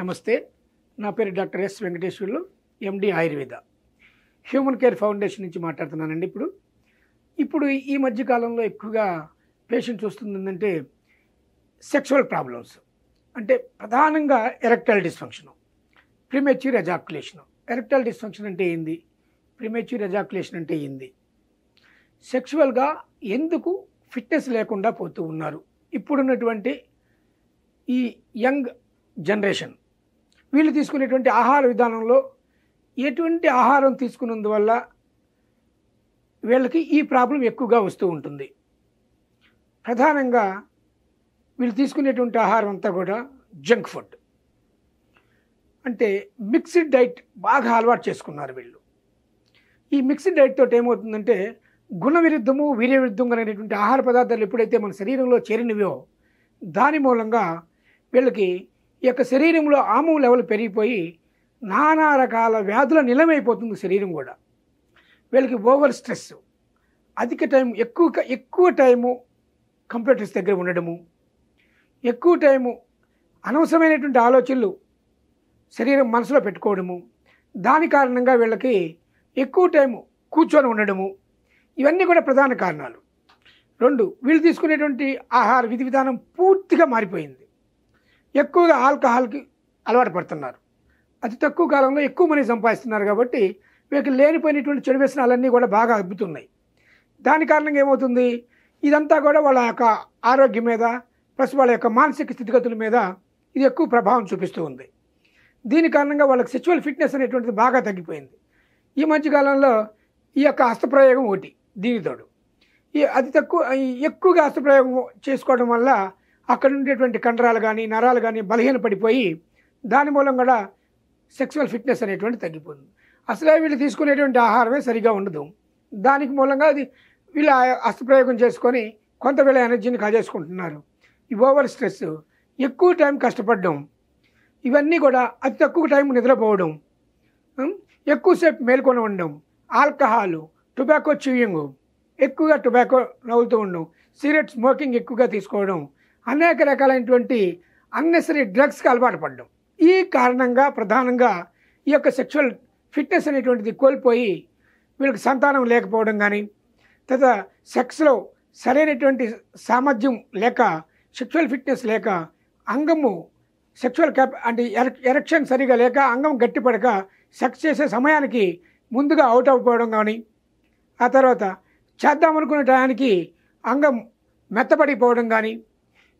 నమస్తే. నా పేరు డాక్టర్ ఎస్ వెంకటేశ్వర్లు, ఎండి ఆయుర్వేద. హ్యూమన్ కేర్ ఫౌండేషన్ నుంచి మాట్లాడుతున్నానండి. ఇప్పుడు ఈ మధ్య కాలంలో ఎక్కువగా పేషెంట్స్ వస్తుందంటే సెక్షువల్ ప్రాబ్లమ్స్, అంటే ప్రధానంగా erectile dysfunction, premature ejaculation. Erectile dysfunction అంటే ఏంది, ప్రీమెచ్యూర్ ఎజాక్యులేషన్ అంటే ఏంది, సెక్షువల్గా ఎందుకు ఫిట్నెస్ లేకుండా పోతూ ఉన్నారు ఇప్పుడున్నటువంటి ఈ యంగ్ జనరేషన్, వీళ్ళు తీసుకునేటువంటి ఆహార విధానంలో ఎటువంటి ఆహారం తీసుకున్నందువల్ల వీళ్ళకి ఈ ప్రాబ్లం ఎక్కువగా వస్తూ ఉంటుంది. ప్రధానంగా వీళ్ళు తీసుకునేటువంటి ఆహారం అంతా కూడా జంక్ ఫుడ్, అంటే మిక్స్డ్ డైట్ బాగా అలవాటు చేసుకున్నారు వీళ్ళు. ఈ మిక్స్డ్ డైట్ తోటి ఏమవుతుందంటే గుణ విరుద్ధము వీర్య విరుద్ధం అనేటువంటి ఆహార పదార్థాలు ఎప్పుడైతే మన శరీరంలో చేరినవో దాని మూలంగా వీళ్ళకి ఈ యొక్క శరీరంలో ఆమ్లం లెవెల్ పెరిగిపోయి నానా రకాల వ్యాధుల నిలమైపోతుంది శరీరం కూడా. వీళ్ళకి ఓవర్ స్ట్రెస్, అధిక టైం ఎక్కువ టైము కంప్యూటర్స్ దగ్గర ఉండడము, ఎక్కువ టైము అనవసరమైనటువంటి ఆలోచనలు శరీరం మనసులో పెట్టుకోవడము, దాని కారణంగా వీళ్ళకి ఎక్కువ టైము కూర్చొని ఉండడము, ఇవన్నీ కూడా ప్రధాన కారణాలు. రెండు, వీళ్ళు తీసుకునేటువంటి ఆహార విధి విధానం పూర్తిగా మారిపోయింది. ఎక్కువగా ఆల్కహాల్కి అలవాటు పడుతున్నారు. అతి తక్కువ కాలంలో ఎక్కువ మనీ సంపాదిస్తున్నారు కాబట్టి వీళ్ళకి లేనిపోయినటువంటి చెడు వ్యసనాలన్నీ కూడా బాగా అబ్బుతున్నాయి. దాని కారణంగా ఏమవుతుంది, ఇదంతా కూడా వాళ్ళ యొక్క ఆరోగ్యం మీద ప్లస్ వాళ్ళ యొక్క మానసిక స్థితిగతుల మీద ఇది ఎక్కువ ప్రభావం చూపిస్తూ ఉంది. దీని కారణంగా వాళ్ళకి సెక్చువల్ ఫిట్నెస్ అనేటువంటిది బాగా తగ్గిపోయింది. ఈ మధ్యకాలంలో ఈ యొక్క హస్తప్రయోగం ఒకటి, దీనితోడు ఎక్కువగా హస్తప్రయోగం చేసుకోవడం వల్ల అక్కడ ఉండేటువంటి కండరాలు కానీ నరాలు కానీ బలహీన పడిపోయి దాని మూలం కూడా సెక్సువల్ ఫిట్నెస్ అనేటువంటి తగ్గిపోతుంది. అసలే వీళ్ళు తీసుకునేటువంటి ఆహారమే సరిగా ఉండదు. దానికి మూలంగా అది వీళ్ళు హస్తప్రయోగం చేసుకొని కొంత వీళ్ళ ఎనర్జీని కాజేసుకుంటున్నారు. ఈ ఓవర్ స్ట్రెస్, ఎక్కువ టైం కష్టపడడం, ఇవన్నీ కూడా అతి తక్కువ టైం నిద్రపోవడం, ఎక్కువసేపు మేల్కొని ఉండడం, ఆల్కహాలు, టొబాకో చ్యూయింగ్, ఎక్కువగా టొబాకో నవ్వుతూ ఉండడం, సిగరెట్ స్మోకింగ్ ఎక్కువగా తీసుకోవడం, అనేక రకాలైనటువంటి అన్నెసరీ డ్రగ్స్కి అలవాటు పడడం, ఈ కారణంగా ప్రధానంగా ఈ యొక్క సెక్షువల్ ఫిట్నెస్ అనేటువంటిది కోల్పోయి వీళ్ళకి సంతానం లేకపోవడం కానీ, తర్వాత సెక్స్లో సరైనటువంటి సామర్థ్యం లేక, సెక్షువల్ ఫిట్నెస్ లేక, అంగము సెక్షువల్ అంటే ఎరెక్షన్ సరిగా లేక అంగం గట్టిపడక సెక్స్ చేసే సమయానికి ముందుగా అవుట్ అయిపోవడం కానీ, ఆ తర్వాత చేద్దామనుకునే టయానికి అంగం మెత్తపడిపోవడం కానీ,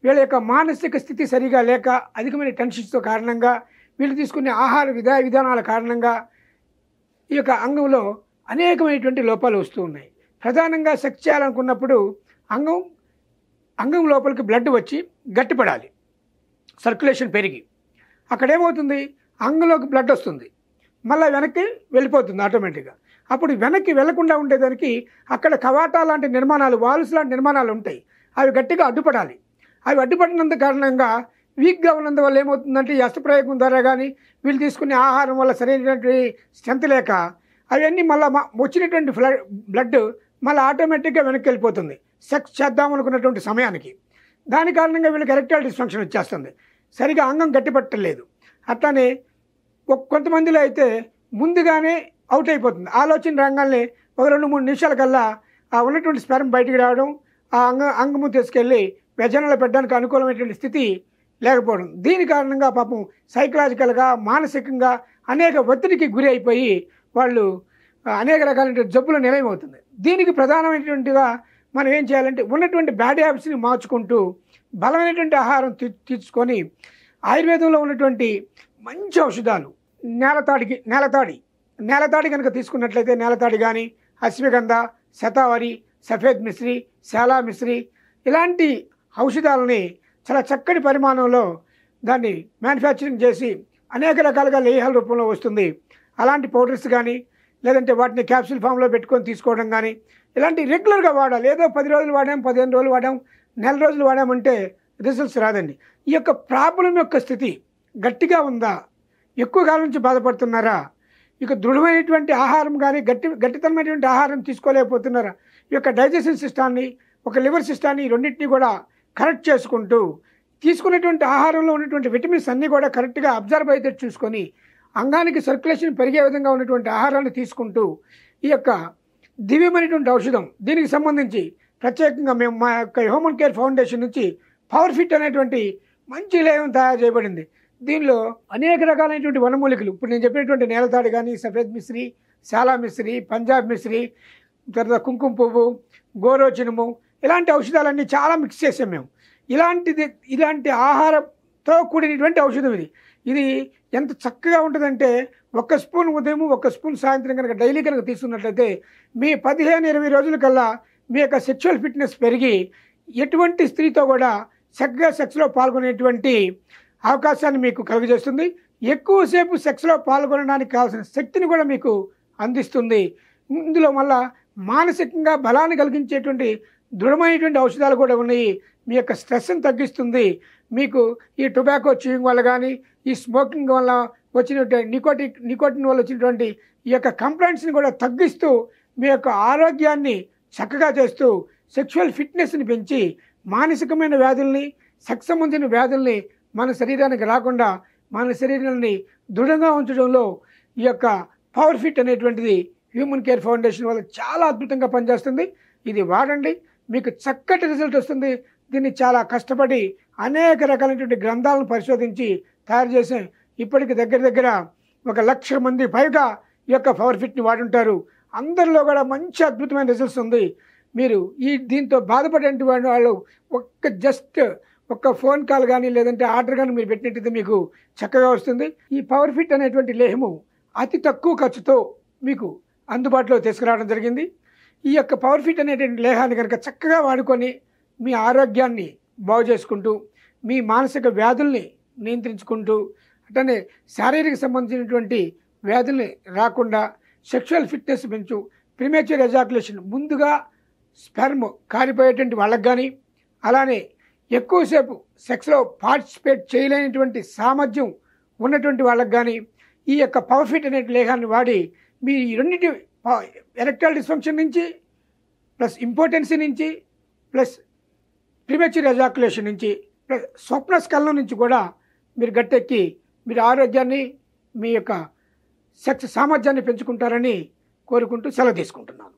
వీళ్ళ యొక్క మానసిక స్థితి సరిగా లేక అధికమైన టెన్షన్స్తో కారణంగా వీళ్ళు తీసుకునే ఆహార విధానాల కారణంగా ఈ యొక్క అంగంలో అనేకమైనటువంటి లోపాలు వస్తూ ఉన్నాయి. ప్రధానంగా సెక్స్ చేయాలనుకున్నప్పుడు అంగం లోపలికి బ్లడ్ వచ్చి గట్టిపడాలి, సర్క్యులేషన్ పెరిగి అక్కడేమవుతుంది, అంగంలోకి బ్లడ్ వస్తుంది, మళ్ళీ వెనక్కి వెళ్ళిపోతుంది ఆటోమేటిక్గా. అప్పుడు వెనక్కి వెళ్లకుండా ఉండేదానికి అక్కడ కవాటా లాంటి నిర్మాణాలు, వాల్స్ లాంటి నిర్మాణాలు ఉంటాయి, అవి గట్టిగా అడ్డుపడాలి. అవి అడ్డుపడినంత కారణంగా వీక్గా ఉన్నందువల్ల ఏమవుతుందంటే ఈ హస్తప్రయోగం ద్వారా కానీ వీళ్ళు తీసుకునే ఆహారం వల్ల సరైనటువంటి స్ట్రెంత్ లేక అవన్నీ మళ్ళీ వచ్చినటువంటి బ్లడ్ మళ్ళీ ఆటోమేటిక్గా వెనక్కి వెళ్ళిపోతుంది సెక్స్ చేద్దామనుకున్నటువంటి సమయానికి. దాని కారణంగా వీళ్ళకి ఎరెక్టైల్ డిస్ఫంక్షన్ వచ్చేస్తుంది, సరిగా అంగం గట్టిపట్టలేదు. అట్లానే కొంతమందిలో అయితే ముందుగానే అవుట్ అయిపోతుంది, ఆలోచన రంగాల్ని ఒక 2-3 నిమిషాల కల్లా ఆ ఉన్నటువంటి స్పెర్మ్ బయటికి రావడం, ఆ అంగము తీసుకెళ్ళి వ్యజనలో పెట్టడానికి అనుకూలమైనటువంటి స్థితి లేకపోవడం. దీని కారణంగా పాపం సైకలాజికల్గా మానసికంగా అనేక ఒత్తిడికి గురి అయిపోయి వాళ్ళు అనేక రకాలైన జబ్బులు నిలయమవుతుంది. దీనికి ప్రధానమైనటువంటిగా మనం ఏం చేయాలంటే ఉన్నటువంటి బ్యాడ్ హ్యాబిట్స్ని మార్చుకుంటూ బలమైనటువంటి ఆహారం తీసుకొని ఆయుర్వేదంలో ఉన్నటువంటి మంచి ఔషధాలు, నేలతాడి కనుక తీసుకున్నట్లయితే నేలతాడి కానీ, అశ్వగంధ, శతావరి, సఫేద్ మిశ్రి, శాలా మిశ్రి, ఇలాంటి ఔషధాలని చాలా చక్కటి పరిమాణంలో దాన్ని మ్యానుఫ్యాక్చరింగ్ చేసి అనేక రకాలుగా లేహాల రూపంలో వస్తుంది. అలాంటి పౌడర్స్ కానీ లేదంటే వాటిని క్యాప్సూల్ ఫామ్లో పెట్టుకొని తీసుకోవడం కానీ, ఇలాంటి రెగ్యులర్గా వాడాలి. ఏదో 10 రోజులు వాడాం, 15 రోజులు వాడాం, నెల రోజులు వాడామంటే రిజల్ట్స్ రాదండి. ఈ యొక్క ప్రాబ్లం యొక్క స్థితి గట్టిగా ఉందా, ఎక్కువ కాలం నుంచి బాధపడుతున్నారా, ఇక దృఢమైనటువంటి ఆహారం కానీ గట్టితనమైనటువంటి ఆహారం తీసుకోలేకపోతున్నారా, ఈ యొక్క డైజెషన్ సిస్టాన్ని, ఒక లివర్ సిస్టాన్ని, రెండింటినీ కూడా కరెక్ట్ చేసుకుంటూ తీసుకునేటువంటి ఆహారంలో ఉన్నటువంటి విటమిన్స్ అన్నీ కూడా కరెక్ట్గా అబ్జర్వ్ అయితే చూసుకొని అంగానికి సర్క్యులేషన్ పెరిగే విధంగా ఉన్నటువంటి ఆహారాన్ని తీసుకుంటూ ఈ యొక్క దివ్యమైనటువంటి ఔషధం దీనికి సంబంధించి ప్రత్యేకంగా మేము మా యొక్క హ్యూమన్ కేర్ ఫౌండేషన్ నుంచి పవర్ ఫిట్ అనేటువంటి మంచి లేహం తయారు చేయబడింది. దీనిలో అనేక రకాలైనటువంటి వనమూలికలు, ఇప్పుడు నేను చెప్పినటువంటి నేలతాడు కానీ, సఫేద్ మిశ్రీ, శాలా మిశ్రీ, పంజాబ్ మిశ్రీ, తర్వాత కుంకుమ పువ్వు, గోరోచనము, ఇలాంటి ఔషధాలన్నీ చాలా మిక్స్ చేసాం మేము. ఇలాంటి ఆహారంతో కూడినటువంటి ఔషధం ఇది ఎంత చక్కగా ఉంటుందంటే 1 స్పూన్ ఉదయం 1 స్పూన్ సాయంత్రం కనుక డైలీ కనుక తీసుకున్నట్లయితే మీ 15-20 రోజుల కల్లా మీ యొక్క సెక్షువల్ ఫిట్నెస్ పెరిగి ఎటువంటి స్త్రీతో కూడా చక్కగా సెక్స్లో పాల్గొనేటువంటి అవకాశాన్ని మీకు కలుగజేస్తుంది. ఎక్కువసేపు సెక్స్లో పాల్గొనడానికి కావాల్సిన శక్తిని కూడా మీకు అందిస్తుంది. ఇందులో మళ్ళా మానసికంగా బలాన్ని కలిగించేటువంటి దృఢమైనటువంటి ఔషధాలు కూడా ఉన్నాయి. మీ యొక్క స్ట్రెస్ని తగ్గిస్తుంది. మీకు ఈ టొబాకో చూయింగ్ వల్ల కానీ, ఈ స్మోకింగ్ వల్ల వచ్చినటువంటి నికోటిన్ వల్ల వచ్చినటువంటి ఈ యొక్క కంప్లైంట్స్ని కూడా తగ్గిస్తూ మీ యొక్క ఆరోగ్యాన్ని చక్కగా చేస్తూ సెక్షువల్ ఫిట్నెస్ని పెంచి మానసికమైన వ్యాధుల్ని, సెక్స్ సంబంధించిన వ్యాధుల్ని మన శరీరానికి రాకుండా మన శరీరాన్ని దృఢంగా ఉంచడంలో ఈ యొక్క పవర్ ఫిట్ అనేటువంటిది హ్యూమన్ కేర్ ఫౌండేషన్ వల్ల చాలా అద్భుతంగా పనిచేస్తుంది. ఇది వాడండి, మీకు చక్కటి రిజల్ట్ వస్తుంది. దీన్ని చాలా కష్టపడి అనేక రకాలైనటువంటి గ్రంథాలను పరిశోధించి తయారు చేసి ఇప్పటికి దగ్గర 1,00,000 మంది పైగా ఈ యొక్క పవర్ ఫిట్ని వాడుంటారు. అందరిలో కూడా మంచి అద్భుతమైన రిజల్ట్స్ ఉంది. మీరు దీంతో బాధపడేటువంటి వాళ్ళు ఒక్క ఫోన్ కాల్ కానీ లేదంటే ఆర్డర్ కానీ మీరు పెట్టినట్టయితే మీకు చక్కగా వస్తుంది. ఈ పవర్ ఫిట్ అనేటువంటి లేహము అతి తక్కువ ఖర్చుతో మీకు అందుబాటులో తీసుకురావడం జరిగింది. ఈ యొక్క పవర్ ఫిట్ అనేటువంటి లేహాన్ని కనుక చక్కగా వాడుకొని మీ ఆరోగ్యాన్ని బాగు చేసుకుంటూ మీ మానసిక వ్యాధుల్ని నియంత్రించుకుంటూ అట్లనే శారీరక సంబంధించినటువంటి వ్యాధుల్ని రాకుండా సెక్షువల్ ఫిట్నెస్ పెంచు, ప్రీమేచ్యూర్ ఎజాకులేషన్ ముందుగా స్పెర్మ్ కారిపోయేటువంటి వాళ్ళకి కానీ, అలానే ఎక్కువసేపు సెక్స్లో పార్టిసిపేట్ చేయలేనటువంటి సామర్థ్యం ఉన్నటువంటి వాళ్ళకి కానీ ఈ యొక్క పవర్ ఫిట్ అనే లేహాన్ని వాడి మీ రెండింటి ఎరెక్టైల్ డిస్ఫంక్షన్ నుంచి ప్లస్ ఇంపార్టెన్సీ నుంచి ప్లస్ ప్రీమేచ్యూర్ ఎజాకులేషన్ నుంచి ప్లస్ స్వప్న స్ఖలనం నుంచి కూడా మీరు గట్టెక్కి మీరు ఆరోగ్యాన్ని మీ యొక్క సెక్స్ సామర్థ్యాన్ని పెంచుకుంటారని కోరుకుంటూ సెలవు తీసుకుంటున్నాను.